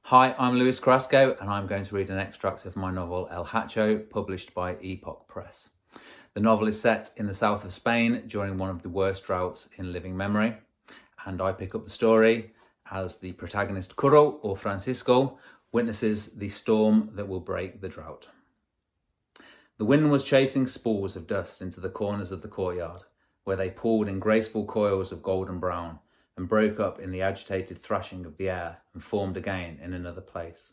Hi, I'm Lewis Carrasco, and I'm going to read an extract of my novel El Hacho, published by Epoch Press. The novel is set in the south of Spain during one of the worst droughts in living memory, and I pick up the story as the protagonist Curro, or Francisco, witnesses the storm that will break the drought. The wind was chasing spores of dust into the corners of the courtyard, where they pooled in graceful coils of golden brown, and broke up in the agitated thrashing of the air and formed again in another place.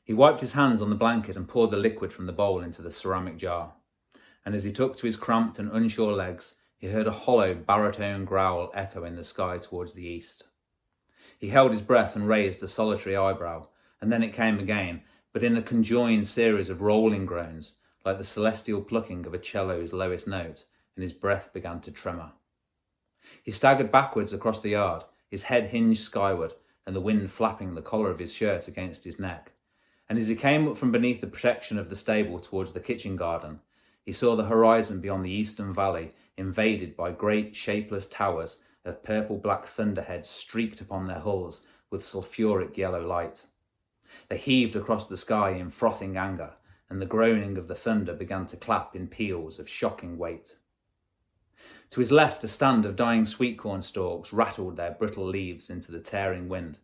He wiped his hands on the blanket and poured the liquid from the bowl into the ceramic jar. And as he took to his cramped and unsure legs, he heard a hollow baritone growl echo in the sky towards the east. He held his breath and raised a solitary eyebrow, and then it came again, but in a conjoined series of rolling groans, like the celestial plucking of a cello's lowest note, and his breath began to tremor. He staggered backwards across the yard, his head hinged skyward, and the wind flapping the collar of his shirt against his neck. And as he came up from beneath the protection of the stable towards the kitchen garden, he saw the horizon beyond the eastern valley invaded by great shapeless towers of purple-black thunderheads streaked upon their hulls with sulphuric yellow light. They heaved across the sky in frothing anger, and the groaning of the thunder began to clap in peals of shocking weight. To his left, a stand of dying sweet corn stalks rattled their brittle leaves into the tearing wind,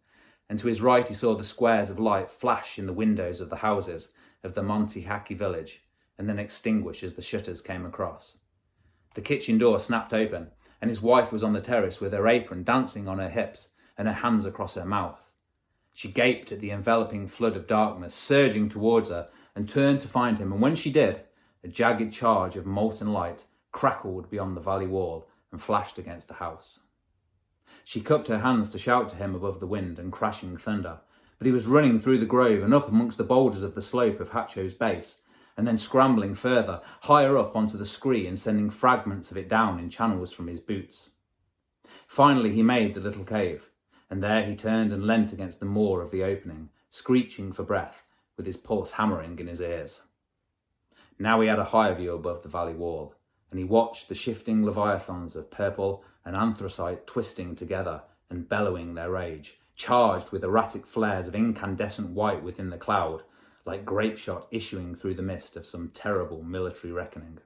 and to his right he saw the squares of light flash in the windows of the houses of the Monte Haki village, and then extinguish as the shutters came across. The kitchen door snapped open, and his wife was on the terrace with her apron dancing on her hips and her hands across her mouth. She gaped at the enveloping flood of darkness surging towards her and turned to find him, and when she did, a jagged charge of molten light crackled beyond the valley wall and flashed against the house. She cupped her hands to shout to him above the wind and crashing thunder, but he was running through the grove and up amongst the boulders of the slope of Hacho's base, and then scrambling further, higher up onto the scree and sending fragments of it down in channels from his boots. Finally he made the little cave, and there he turned and leant against the moor of the opening, screeching for breath, with his pulse hammering in his ears. Now he had a higher view above the valley wall, and he watched the shifting leviathans of purple and anthracite twisting together and bellowing their rage, charged with erratic flares of incandescent white within the cloud, like grape shot issuing through the mist of some terrible military reckoning.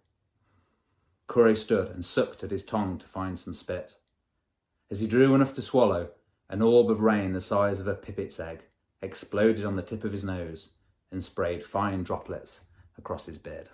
Curro stood and sucked at his tongue to find some spit. As he drew enough to swallow, an orb of rain the size of a pipit's egg exploded on the tip of his nose and sprayed fine droplets across his beard.